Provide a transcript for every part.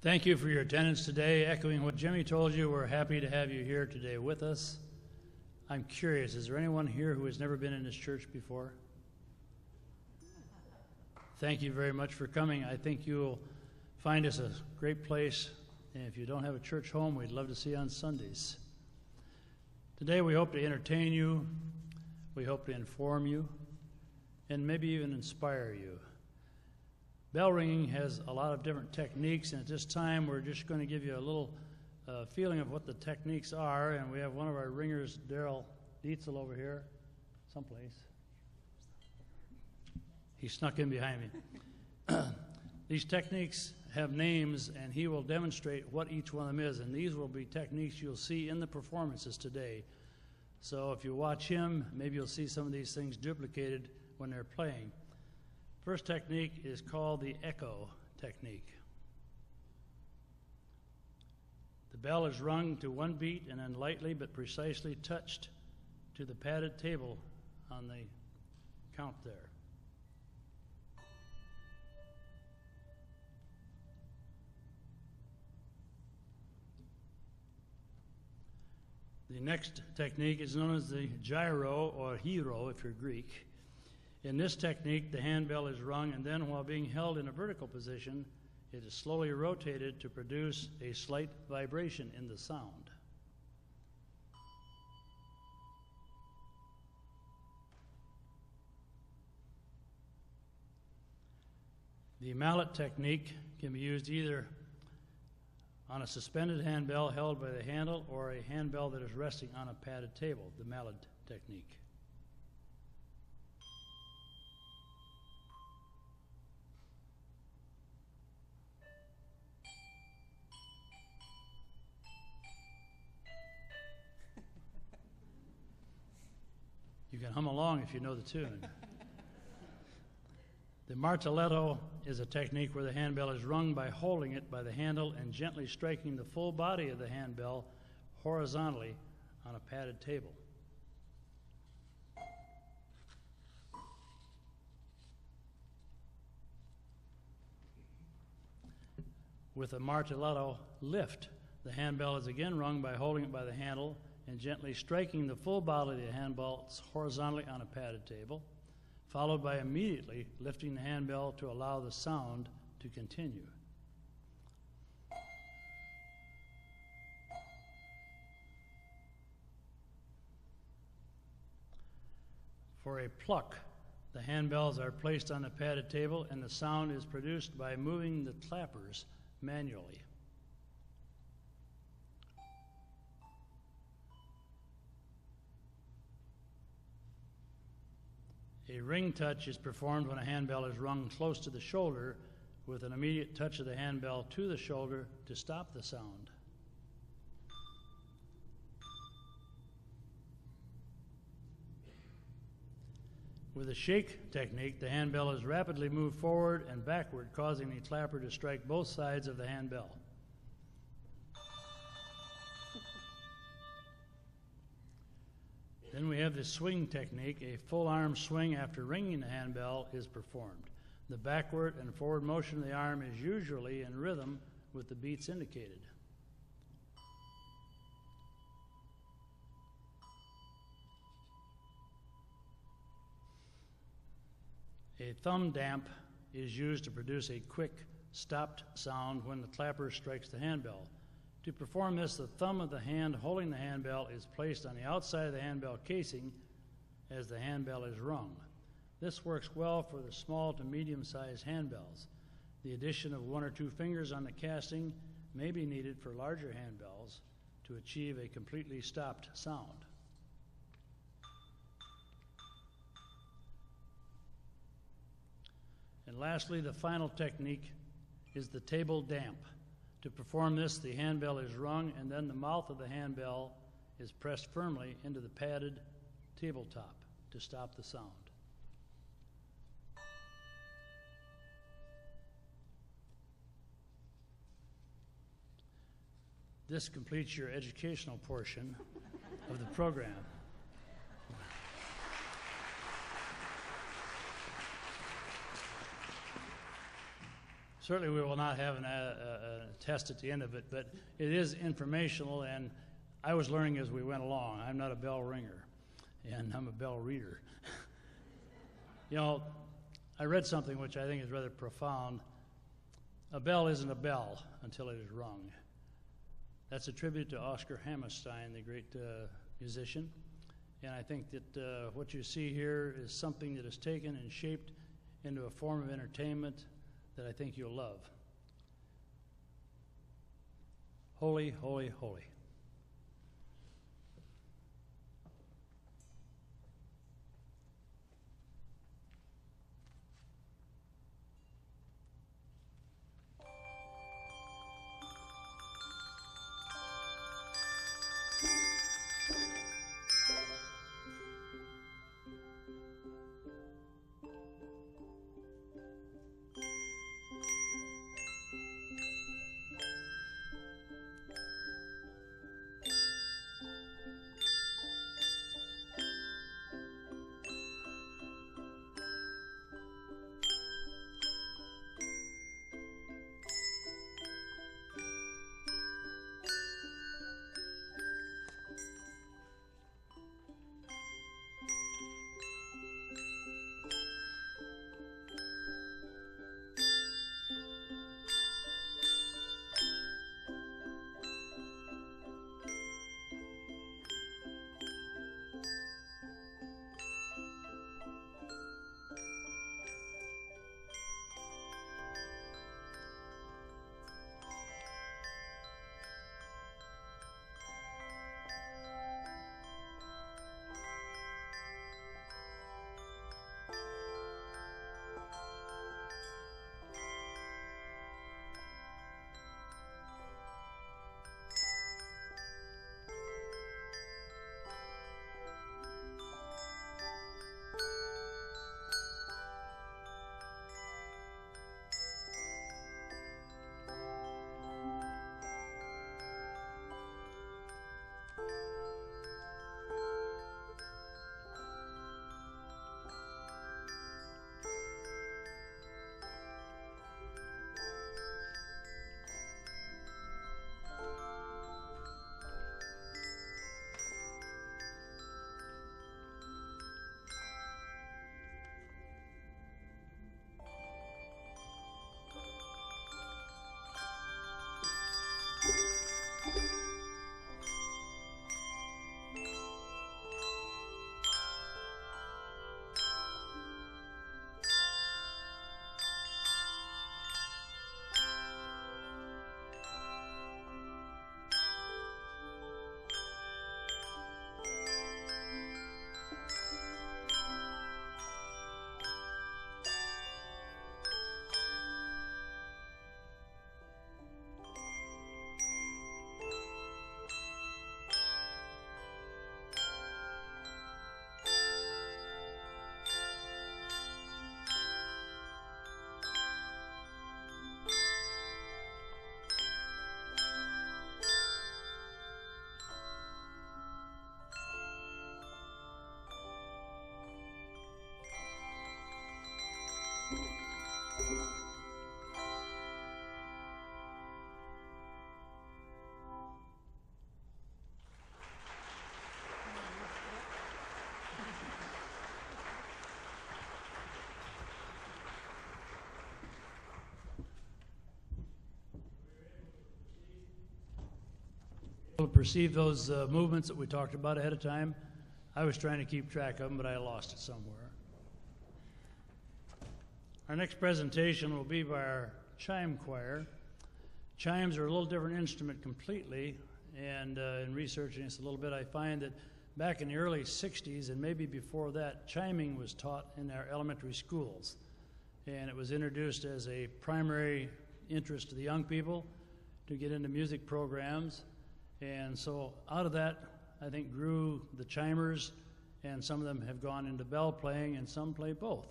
Thank you for your attendance today. Echoing what Jimmy told you, we're happy to have you here today with us. I'm curious, is there anyone here who has never been in this church before? Thank you very much for coming. I think you'll find us a great place. And if you don't have a church home, we'd love to see you on Sundays. Today we hope to entertain you, we hope to inform you, and maybe even inspire you. Bell ringing has a lot of different techniques, and at this time we're just going to give you a little feeling of what the techniques are, and we have one of our ringers, Daryl Dietzel, over here someplace. He snuck in behind me. These techniques have names, and he will demonstrate what each one of them is, and these will be techniques you'll see in the performances today. So if you watch him, maybe you'll see some of these things duplicated when they're playing. First technique is called the echo technique. The bell is rung to one beat and then lightly but precisely touched to the padded table on the count there. The next technique is known as the gyro or hero if you're Greek. In this technique, the handbell is rung, and then while being held in a vertical position, it is slowly rotated to produce a slight vibration in the sound. The mallet technique can be used either on a suspended handbell held by the handle or a handbell that is resting on a padded table, the mallet technique. You can hum along if you know the tune. The martelletto is a technique where the handbell is rung by holding it by the handle and gently striking the full body of the handbell horizontally on a padded table. With a martelletto lift, the handbell is again rung by holding it by the handle and gently striking the full body of the handbell horizontally on a padded table, followed by immediately lifting the handbell to allow the sound to continue. For a pluck, the handbells are placed on the padded table and the sound is produced by moving the clappers manually. A ring touch is performed when a handbell is rung close to the shoulder with an immediate touch of the handbell to the shoulder to stop the sound. With a shake technique, the handbell is rapidly moved forward and backward, causing the clapper to strike both sides of the handbell. Then we have the swing technique. A full arm swing after ringing the handbell is performed. The backward and forward motion of the arm is usually in rhythm with the beats indicated. A thumb damp is used to produce a quick, stopped sound when the clapper strikes the handbell. To perform this, the thumb of the hand holding the handbell is placed on the outside of the handbell casing as the handbell is rung. This works well for the small to medium-sized handbells. The addition of one or two fingers on the casting may be needed for larger handbells to achieve a completely stopped sound. And lastly, the final technique is the table damp. To perform this, the handbell is rung and then the mouth of the handbell is pressed firmly into the padded tabletop to stop the sound. This completes your educational portion of the program. Certainly we will not have a test at the end of it, but it is informational, and I was learning as we went along. I'm not a bell ringer, and I'm a bell reader. You know, I read something which I think is rather profound. A bell isn't a bell until it is rung. That's a tribute to Oscar Hammerstein, the great musician. And I think that what you see here is something that is taken and shaped into a form of entertainment that I think you'll love. Holy, holy, holy. Perceive those movements that we talked about ahead of time. I was trying to keep track of them, but I lost it somewhere. Our next presentation will be by our chime choir. Chimes are a little different instrument completely, and in researching this a little bit, I find that back in the early 60s and maybe before that, chiming was taught in our elementary schools, and it was introduced as a primary interest to the young people to get into music programs. And so out of that, I think, grew the chimers, and some of them have gone into bell playing, and some play both.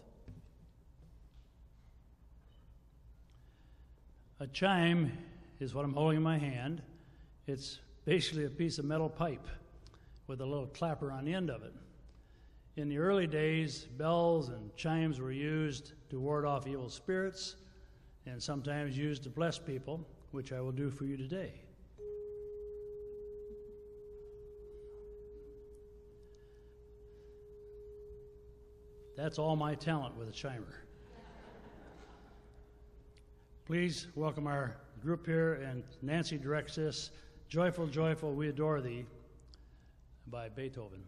A chime is what I'm holding in my hand. It's basically a piece of metal pipe with a little clapper on the end of it. In the early days, bells and chimes were used to ward off evil spirits and sometimes used to bless people, which I will do for you today. That's all my talent with a chimer. Please welcome our group here, and Nancy directs this, Joyful, Joyful, We Adore Thee, by Beethoven.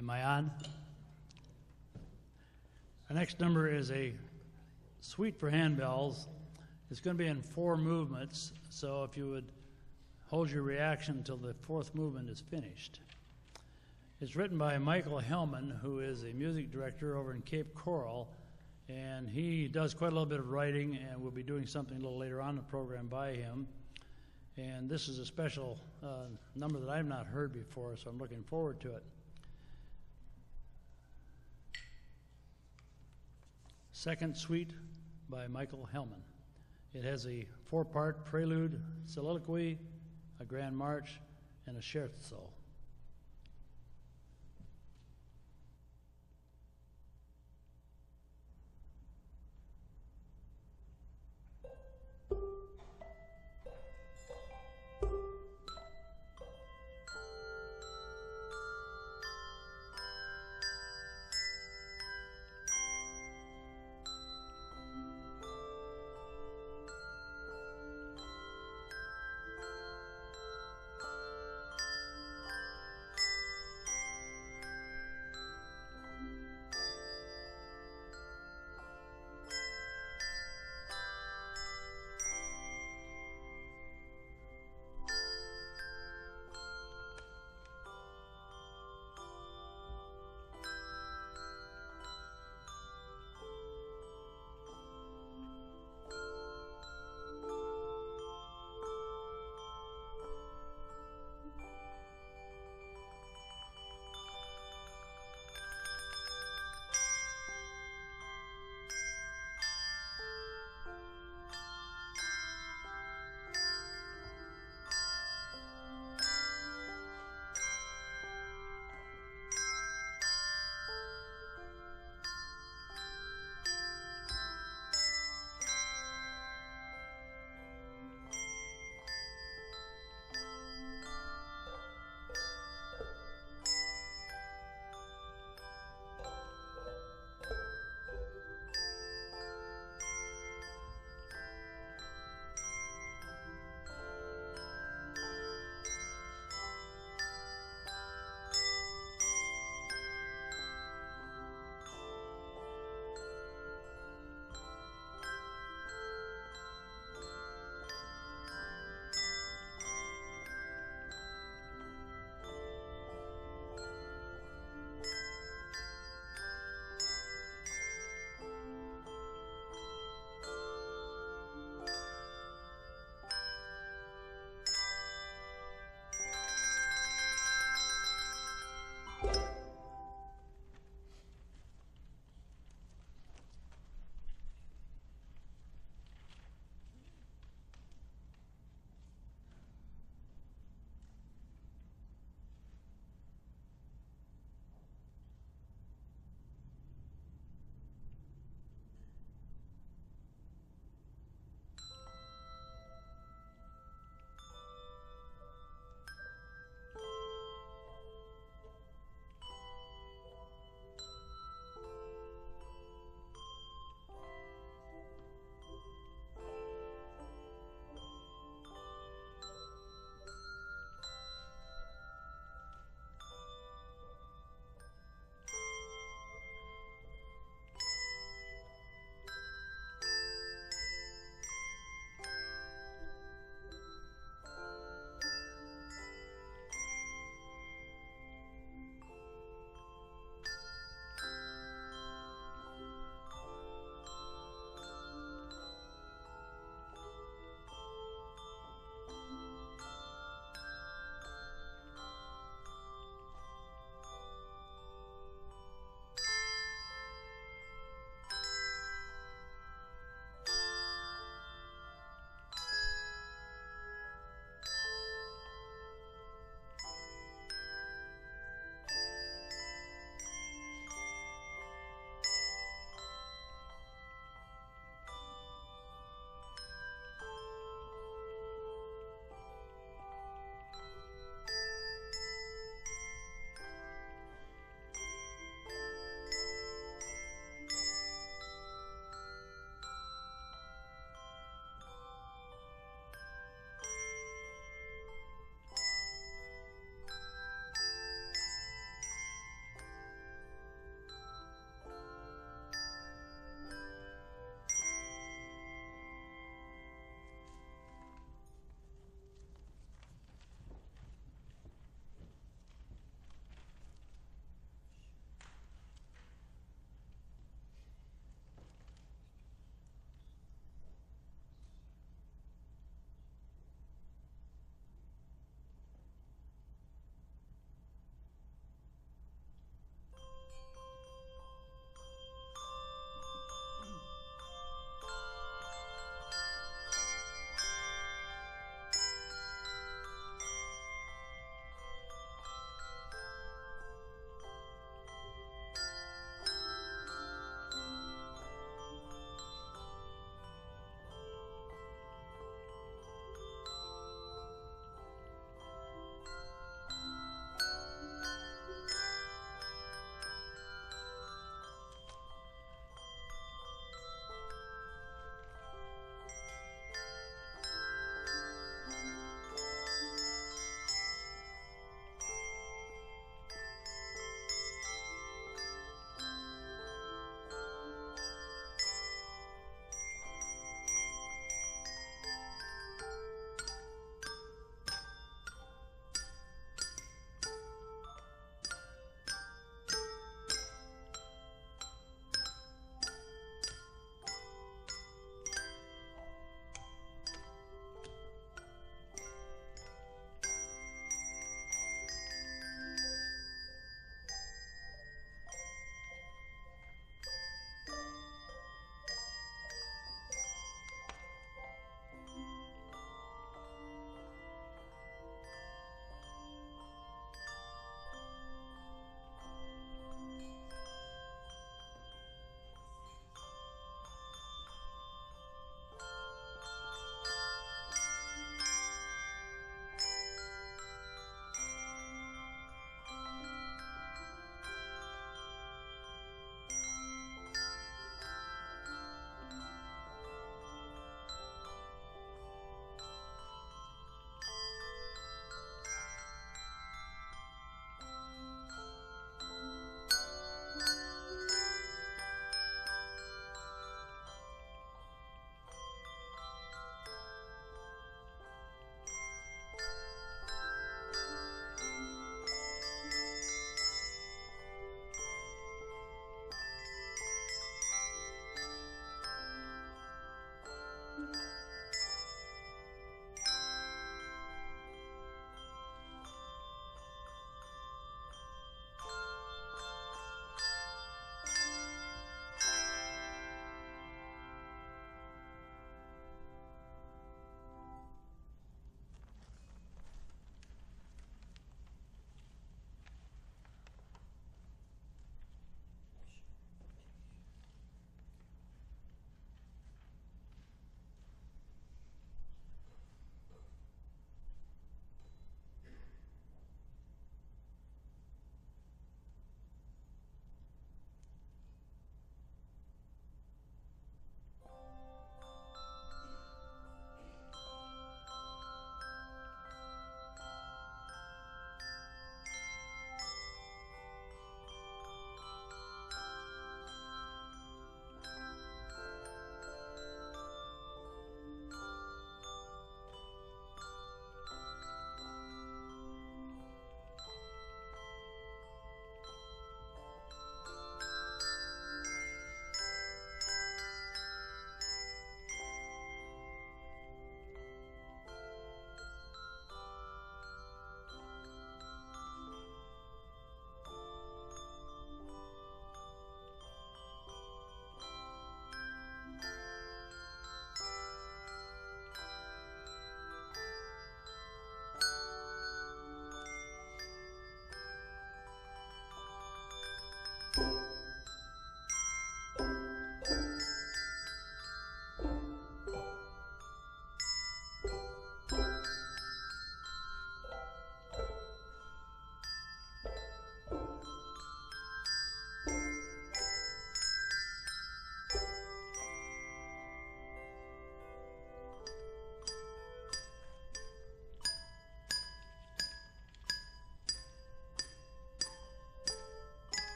Am I on? The next number is a suite for handbells. It's going to be in 4 movements, so if you would hold your reaction until the 4th movement is finished. It's written by Michael Hellman, who is a music director over in Cape Coral, and he does quite a little bit of writing, and we'll be doing something a little later on in the program by him. And this is a special number that I've not heard before, so I'm looking forward to it. Second Suite by Michael Hellman. It has a 4-part prelude, soliloquy, a grand march, and a scherzo.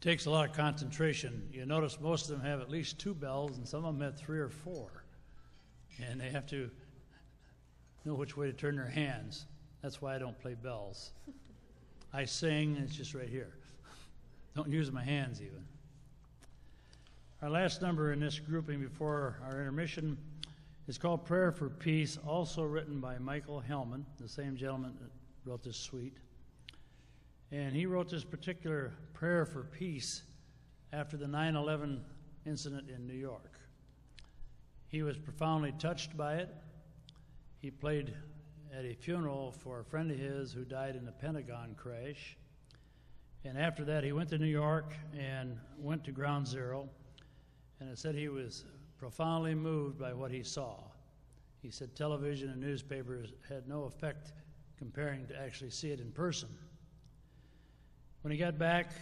takes a lot of concentration. You notice most of them have at least 2 bells, and some of them have 3 or 4. And they have to know which way to turn their hands. That's why I don't play bells. I sing, and it's just right here. Don't use my hands even. Our last number in this grouping before our intermission is called Prayer for Peace, also written by Michael Hellman, the same gentleman that wrote this suite. And he wrote this particular prayer for peace after the 9/11 incident in New York. He was profoundly touched by it. He played at a funeral for a friend of his who died in a Pentagon crash. And after that, he went to New York and went to Ground Zero. And it said he was profoundly moved by what he saw. He said television and newspapers had no effect comparing to actually see it in person. When he got back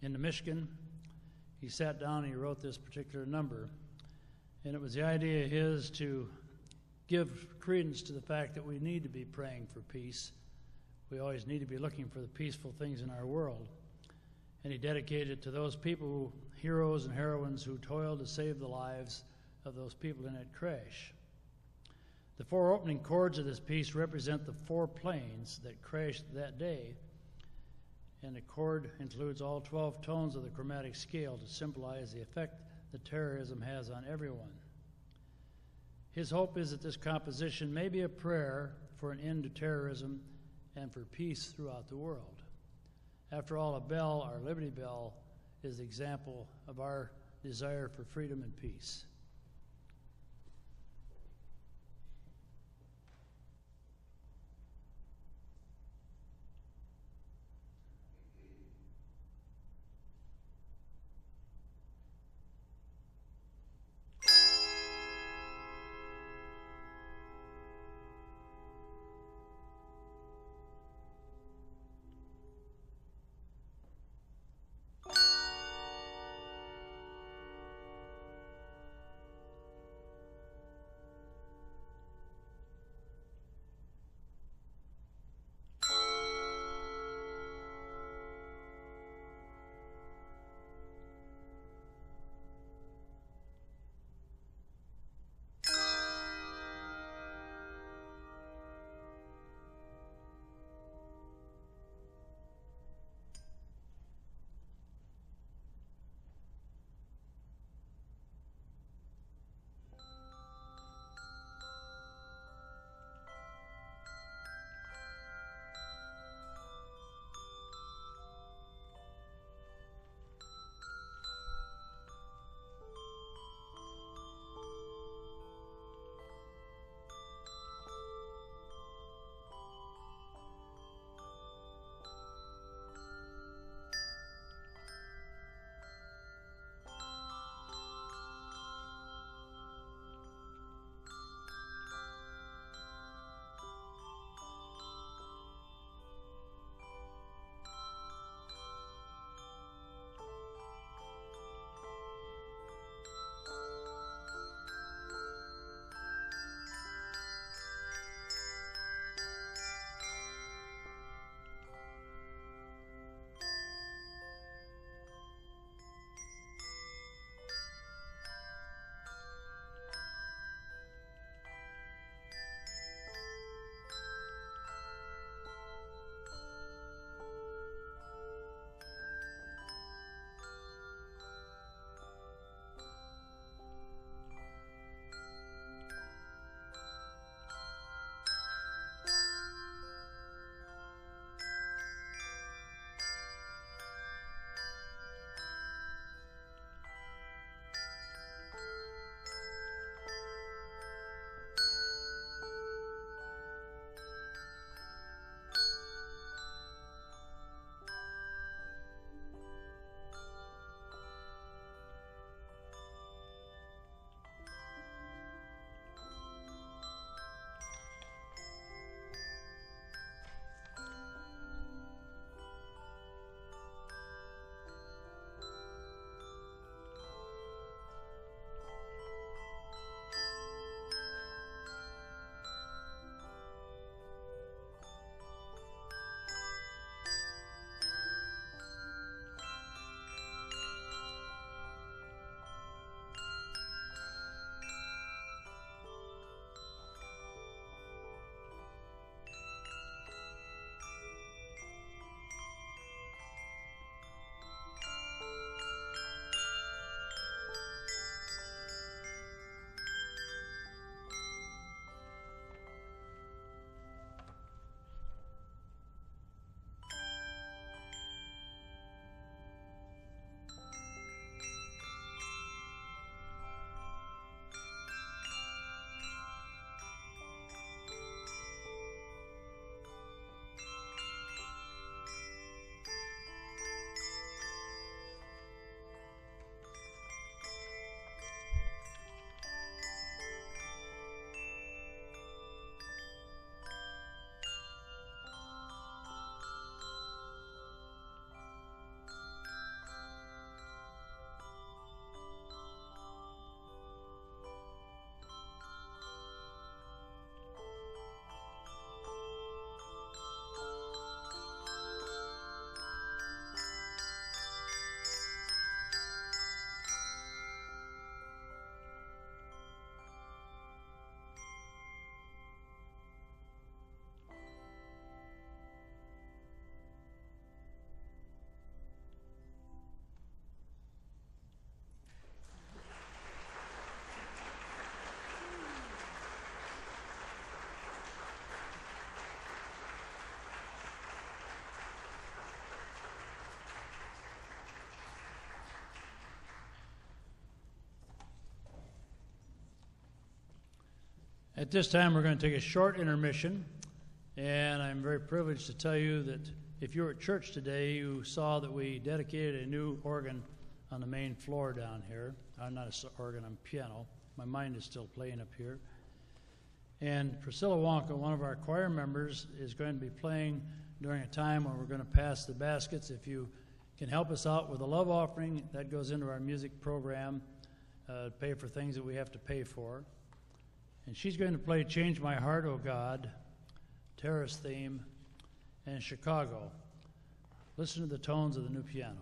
into Michigan, he sat down and he wrote this particular number. And it was the idea of his to give credence to the fact that we need to be praying for peace. We always need to be looking for the peaceful things in our world. And he dedicated it to those people, heroes and heroines, who toiled to save the lives of those people in that crash. The 4 opening chords of this piece represent the 4 planes that crashed that day. And the chord includes all 12 tones of the chromatic scale to symbolize the effect that terrorism has on everyone. His hope is that this composition may be a prayer for an end to terrorism and for peace throughout the world. After all, a bell, our Liberty Bell, is the example of our desire for freedom and peace. At this time, we're going to take a short intermission, and I'm very privileged to tell you that if you were at church today, you saw that we dedicated a new organ on the main floor down here. Not an organ, I'm piano. My mind is still playing up here. And Priscilla Wonka, one of our choir members, is going to be playing during a time when we're going to pass the baskets. If you can help us out with a love offering, that goes into our music program, pay for things that we have to pay for. And she's going to play Change My Heart, O God, Terrace Theme, and Chicago. Listen to the tones of the new piano.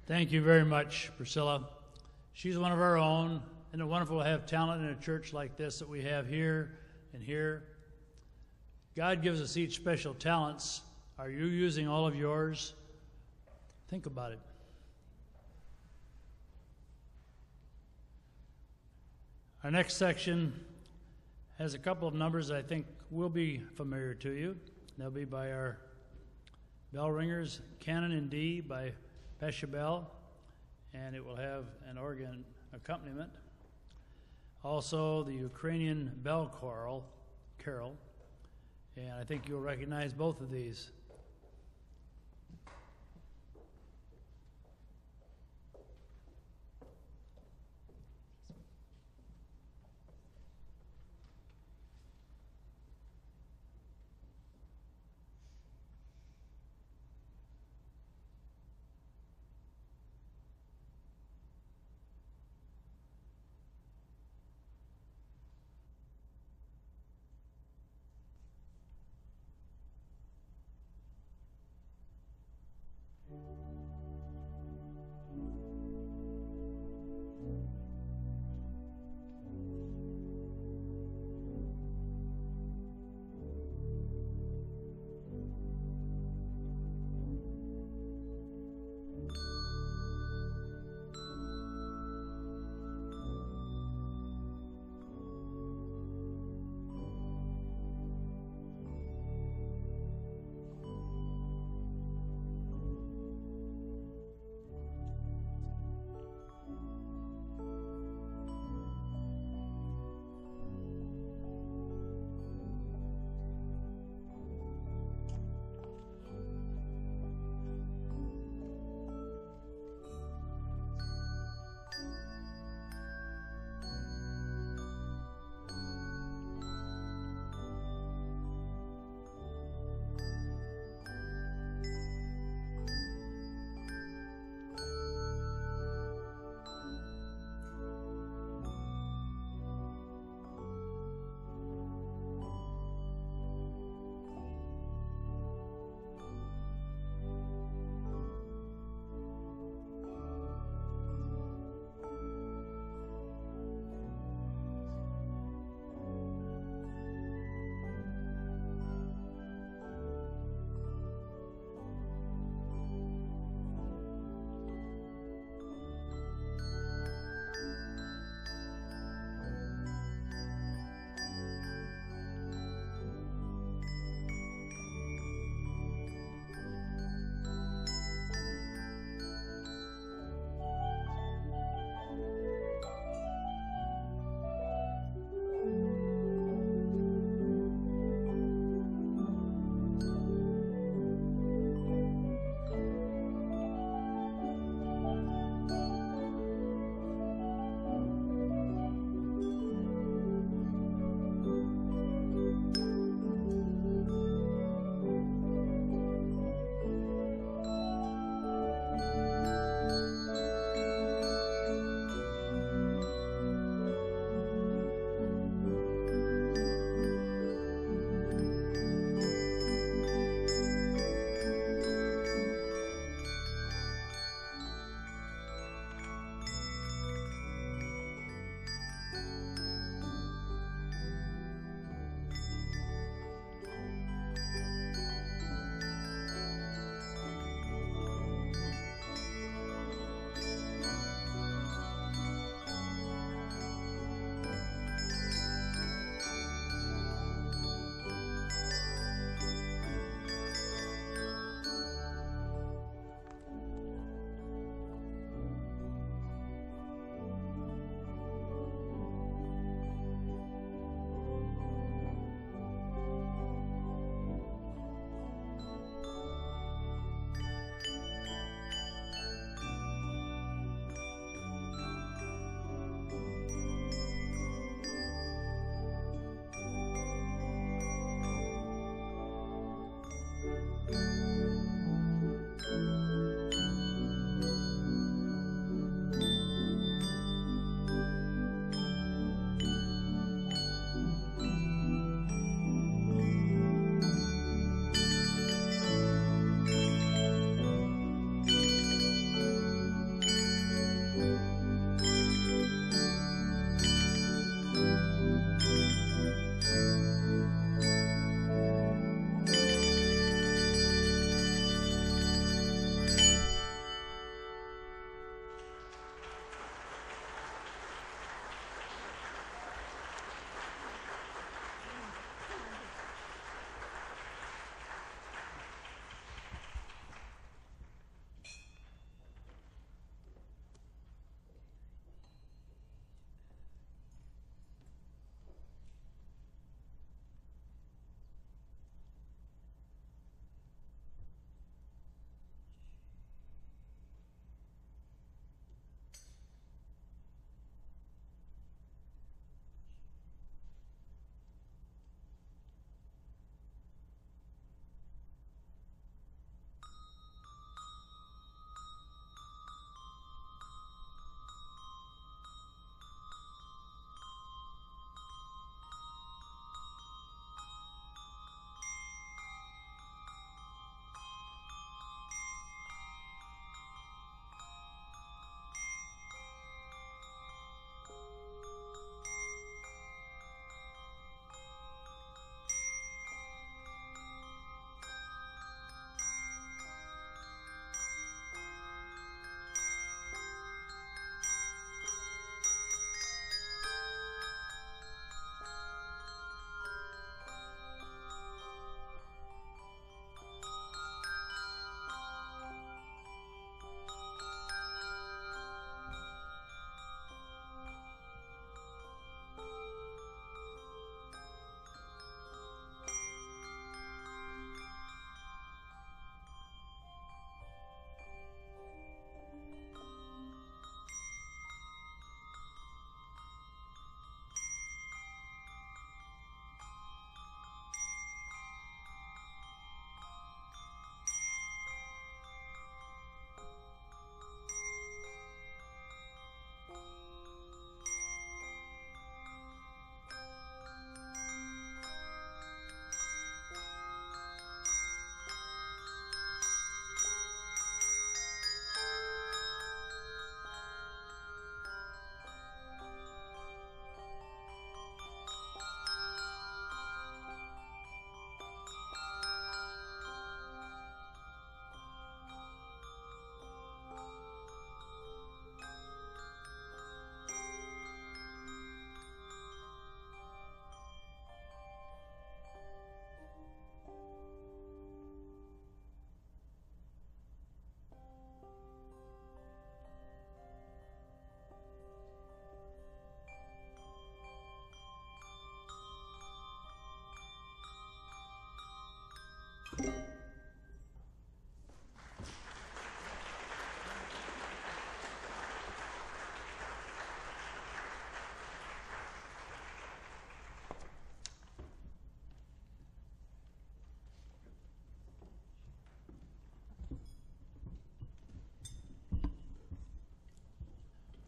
Thank you very much, Priscilla. She's one of our own. Isn't it wonderful to have talent in a church like this that we have here and here? God gives us each special talents. Are you using all of yours? Think about it. Our next section has a couple of numbers that I think will be familiar to you. They'll be by our bell ringers, Canon in D by Peshabel, and it will have an organ accompaniment. Also, the Ukrainian bell carol, and I think you'll recognize both of these.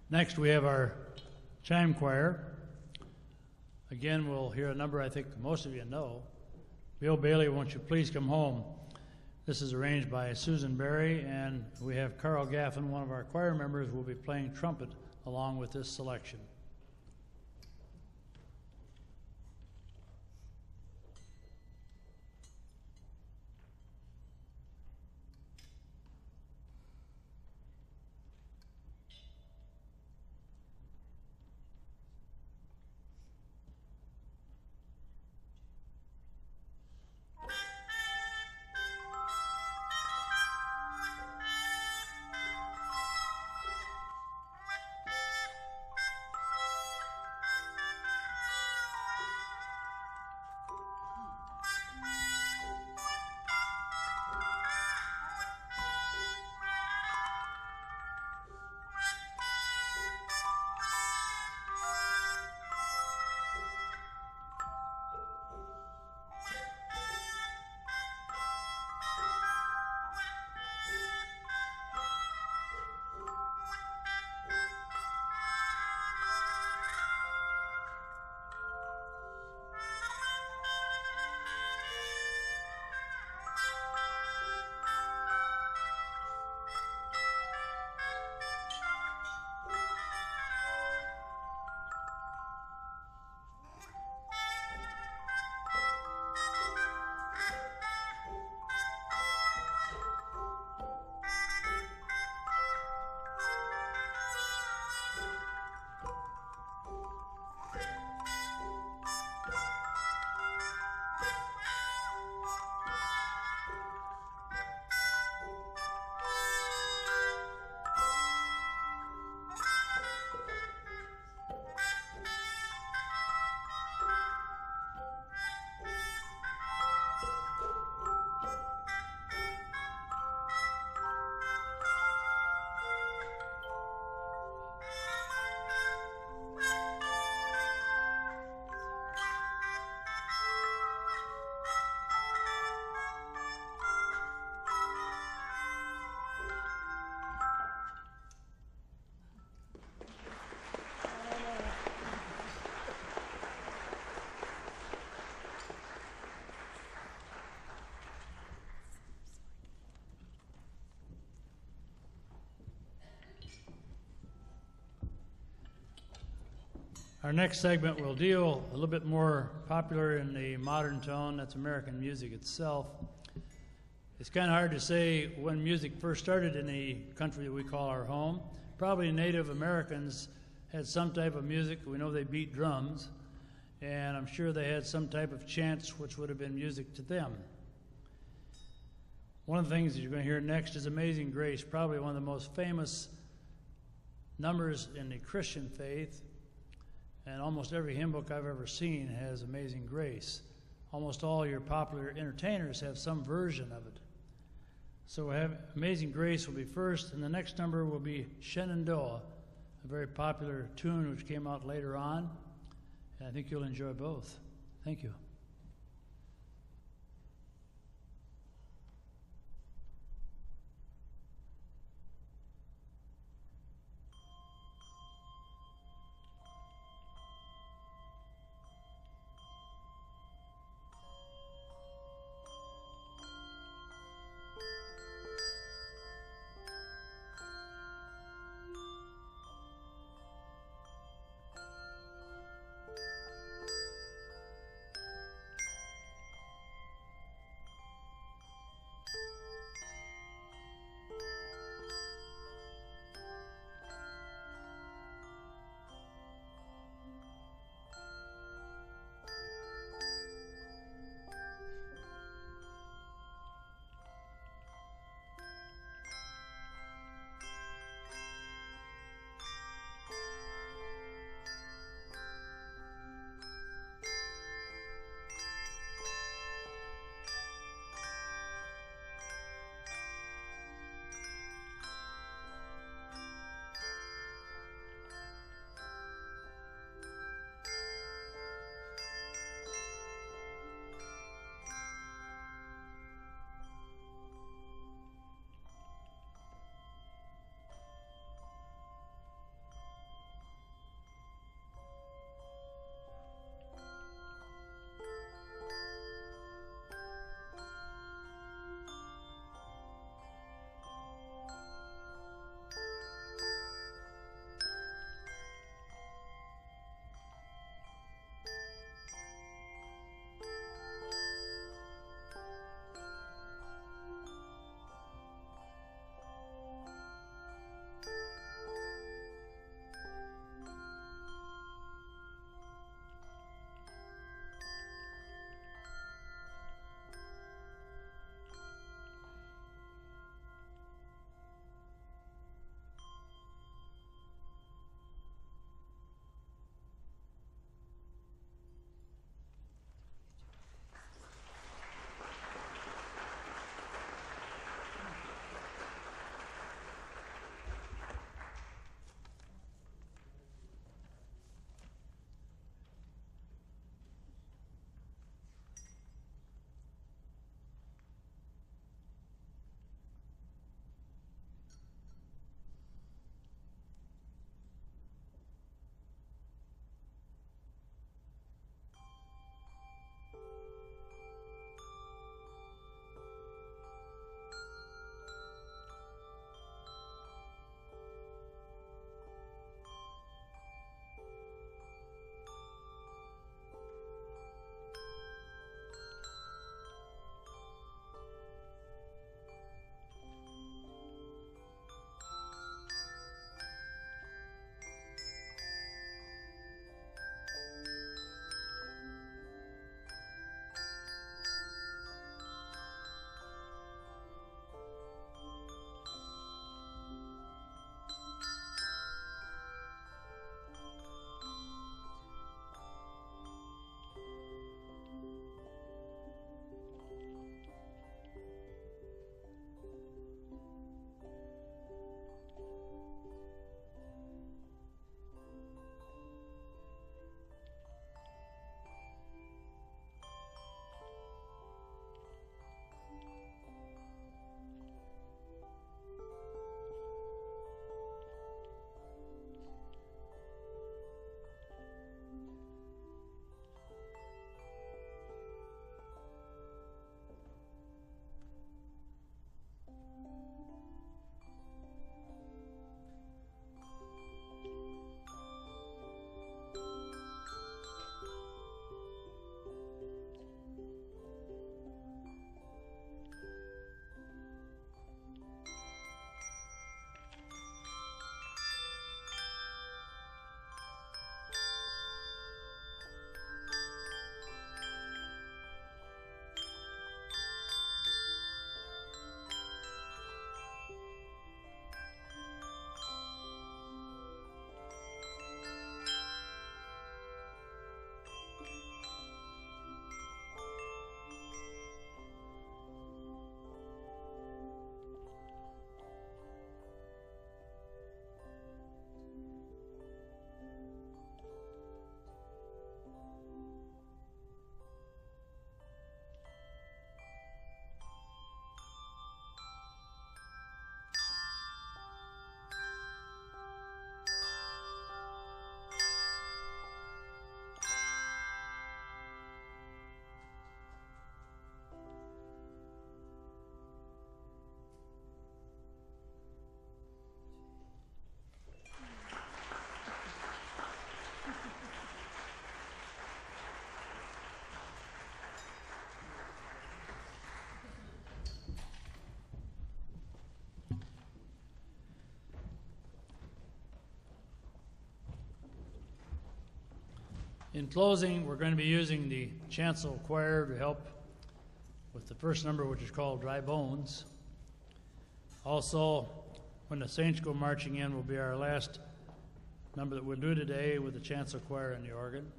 Next, we have our chime choir. Again, we'll hear a number I think most of you know. Bill Bailey, Won't You Please Come Home? This is arranged by Susan Berry, and we have Carl Gaffin, one of our choir members, will be playing trumpet along with this selection. Our next segment will deal a little bit more popular in the modern tone. That's American music itself. It's kind of hard to say when music first started in the country that we call our home. Probably Native Americans had some type of music. We know they beat drums, and I'm sure they had some type of chants which would have been music to them. One of the things that you're going to hear next is Amazing Grace, probably one of the most famous numbers in the Christian faith. And almost every hymn book I've ever seen has Amazing Grace. Almost all your popular entertainers have some version of it. So we have Amazing Grace will be first, and the next number will be Shenandoah, a very popular tune which came out later on. And I think you'll enjoy both. Thank you. In closing, we're going to be using the chancel choir to help with the first number, which is called Dry Bones. Also, when the saints go marching in will be our last number that we'll do today with the chancel choir and the organ.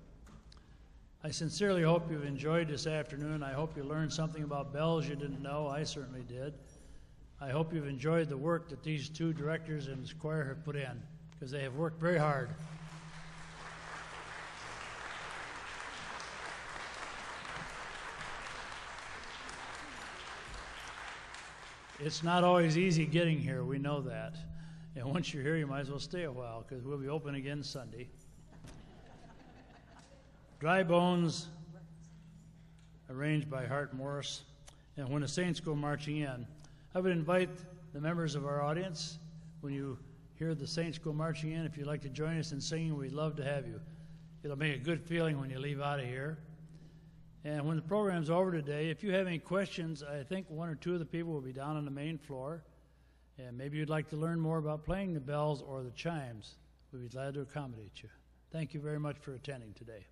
I sincerely hope you've enjoyed this afternoon. I hope you learned something about bells you didn't know. I certainly did. I hope you've enjoyed the work that these two directors and this choir have put in, because they have worked very hard. It's not always easy getting here, we know that. And once you're here, you might as well stay a while, because we'll be open again Sunday. Dry Bones, arranged by Hart Morris. And when the saints go marching in, I would invite the members of our audience, when you hear the saints go marching in, if you'd like to join us in singing, we'd love to have you. It'll make a good feeling when you leave out of here. And when the program's over today, if you have any questions, I think one or two of the people will be down on the main floor. And maybe you'd like to learn more about playing the bells or the chimes. We'd be glad to accommodate you. Thank you very much for attending today.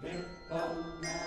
Hip bone,